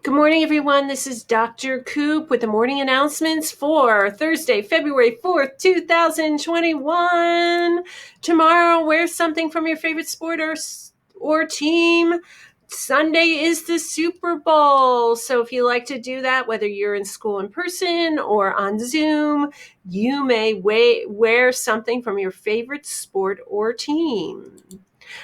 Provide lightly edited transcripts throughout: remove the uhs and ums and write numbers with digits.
Good morning, everyone. This is Dr. Coop with the morning announcements for Thursday, February 4th, 2021. Tomorrow, wear something from your favorite sport or team. Sunday is the Super Bowl. So if you like to do that, whether you're in school in person or on Zoom, you may wear something from your favorite sport or team.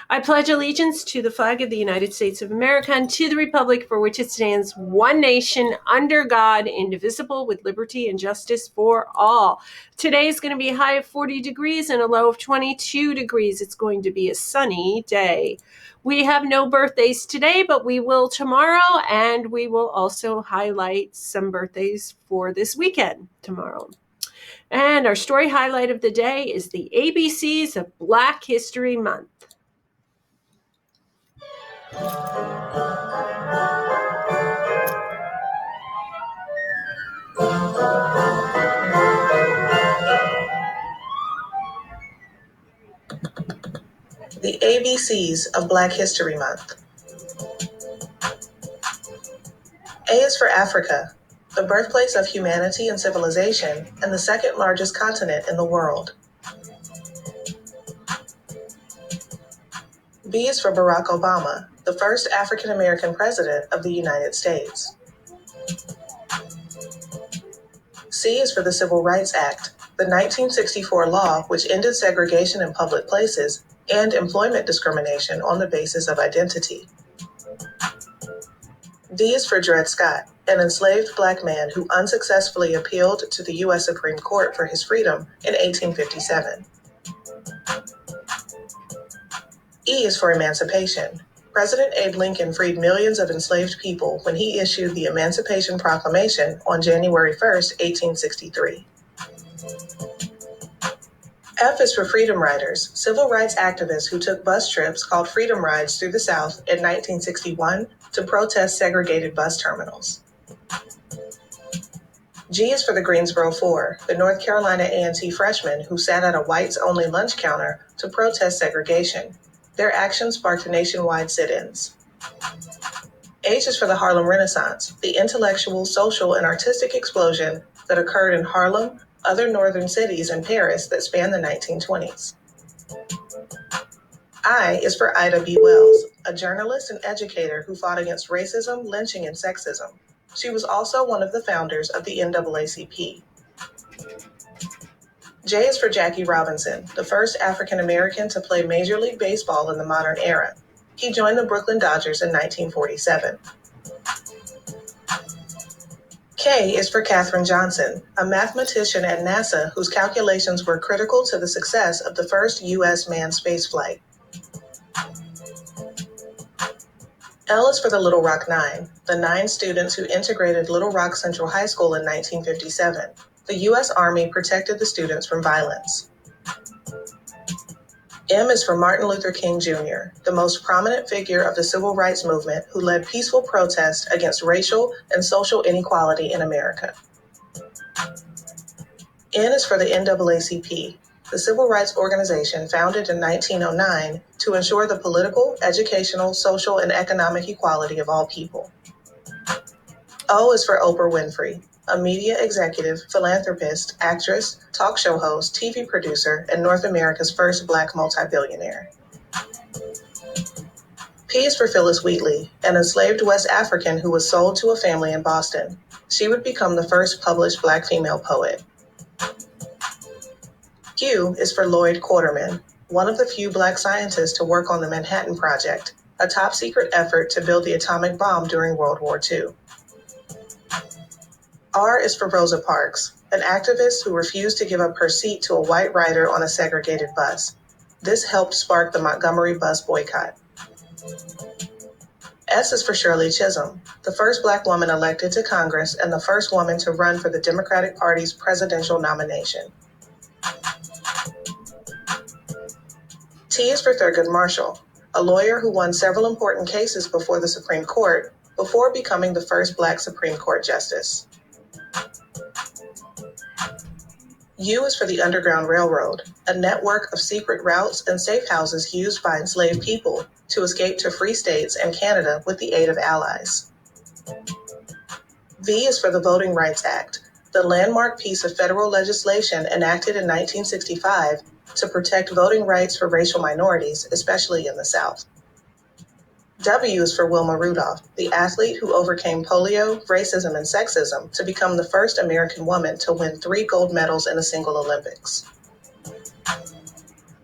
I pledge allegiance to the flag of the United States of America and to the republic for which it stands, one nation, under God, indivisible, with liberty and justice for all. Today is going to be a high of 40 degrees and a low of 22 degrees. It's going to be a sunny day. We have no birthdays today, but we will tomorrow, and we will also highlight some birthdays for this weekend tomorrow. And our story highlight of the day is the ABCs of Black History Month. The ABCs of Black History Month. A is for Africa, the birthplace of humanity and civilization, and the second largest continent in the world. B is for Barack Obama, the first African American president of the United States. C is for the Civil Rights Act, the 1964 law which ended segregation in public places and employment discrimination on the basis of identity. D is for Dred Scott, an enslaved Black man who unsuccessfully appealed to the U.S. Supreme Court for his freedom in 1857. E is for Emancipation. President Abe Lincoln freed millions of enslaved people when he issued the Emancipation Proclamation on January 1st, 1863. F is for Freedom Riders, civil rights activists who took bus trips called Freedom Rides through the South in 1961 to protest segregated bus terminals. G is for the Greensboro Four, the North Carolina A&T freshmen who sat at a whites-only lunch counter to protest segregation. Their actions sparked nationwide sit-ins. H is for the Harlem Renaissance, the intellectual, social, and artistic explosion that occurred in Harlem, other northern cities, and Paris that spanned the 1920s. I is for Ida B. Wells, a journalist and educator who fought against racism, lynching, and sexism. She was also one of the founders of the NAACP. J is for Jackie Robinson, the first African American to play Major League Baseball in the modern era. He joined the Brooklyn Dodgers in 1947. K is for Katherine Johnson, a mathematician at NASA whose calculations were critical to the success of the first U.S. manned spaceflight. L is for the Little Rock Nine, the 9 students who integrated Little Rock Central High School in 1957. The U.S. Army protected the students from violence. M is for Martin Luther King Jr., the most prominent figure of the civil rights movement who led peaceful protests against racial and social inequality in America. N is for the NAACP, the civil rights organization founded in 1909 to ensure the political, educational, social, and economic equality of all people. O is for Oprah Winfrey, a media executive, philanthropist, actress, talk show host, TV producer, and North America's first Black multi-billionaire. P is for Phyllis Wheatley, an enslaved West African who was sold to a family in Boston. She would become the first published Black female poet. Q is for Lloyd Quarterman, one of the few Black scientists to work on the Manhattan Project, a top-secret effort to build the atomic bomb during World War II. R is for Rosa Parks, an activist who refused to give up her seat to a white rider on a segregated bus. This helped spark the Montgomery bus boycott. S is for Shirley Chisholm, the first Black woman elected to Congress and the first woman to run for the Democratic Party's presidential nomination. T is for Thurgood Marshall, a lawyer who won several important cases before the Supreme Court before becoming the first Black Supreme Court justice. U is for the Underground Railroad, a network of secret routes and safe houses used by enslaved people to escape to free states and Canada with the aid of allies. V is for the Voting Rights Act, the landmark piece of federal legislation enacted in 1965 to protect voting rights for racial minorities, especially in the South. W is for Wilma Rudolph, the athlete who overcame polio, racism, and sexism to become the first American woman to win 3 gold medals in a single Olympics.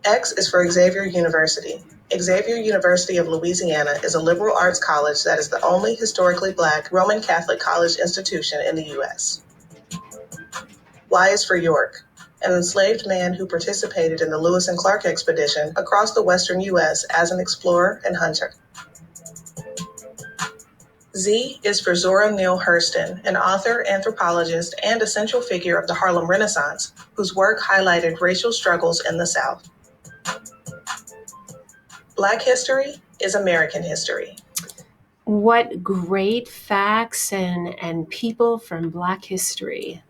X is for Xavier University. Xavier University of Louisiana is a liberal arts college that is the only historically Black Roman Catholic college institution in the U.S. Y is for York, an enslaved man who participated in the Lewis and Clark expedition across the western U.S. as an explorer and hunter. Z is for Zora Neale Hurston, an author, anthropologist, and a central figure of the Harlem Renaissance, whose work highlighted racial struggles in the South. Black history is American history. What great facts and people from Black history.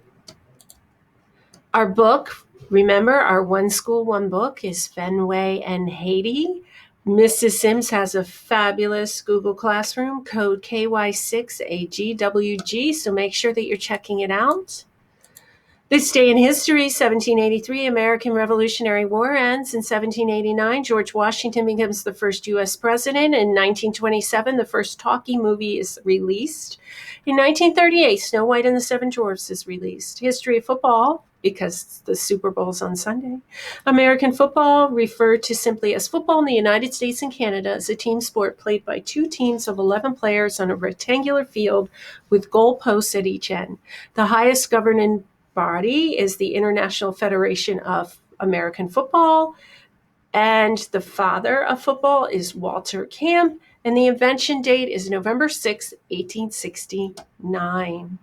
Our book, remember, our One School, One Book is Fenway and Haiti. Mrs. Sims has a fabulous Google Classroom, code KY6AGWG, so make sure that you're checking it out. This day in history, 1783, American Revolutionary War ends. In 1789, George Washington becomes the first U.S. president. In 1927, the first talkie movie is released. In 1938, Snow White and the Seven Dwarfs is released. History of football, because the Super Bowl's on Sunday. American football, referred to simply as football in the United States and Canada, is a team sport played by 2 teams of 11 players on a rectangular field with goal posts at each end. The highest governing body is the International Federation of American Football, and the father of football is Walter Camp, and the invention date is November 6, 1869.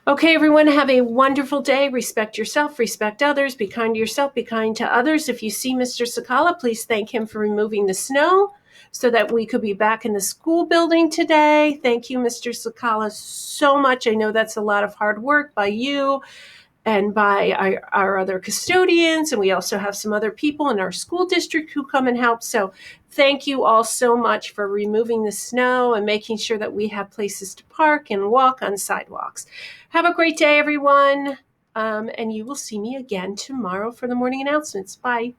Okay, everyone, have a wonderful day. Respect yourself, respect others, be kind to yourself, be kind to others. If you see Mr. Sakala, please thank him for removing the snow so that we could be back in the school building today. Thank you, Mr. Sakala, so much. I know that's a lot of hard work by you and by our other custodians, and we also have some other people in our school district who come and help. So thank you all so much for removing the snow and making sure that we have places to park and walk on sidewalks. Have a great day, everyone, and you will see me again tomorrow for the morning announcements. Bye.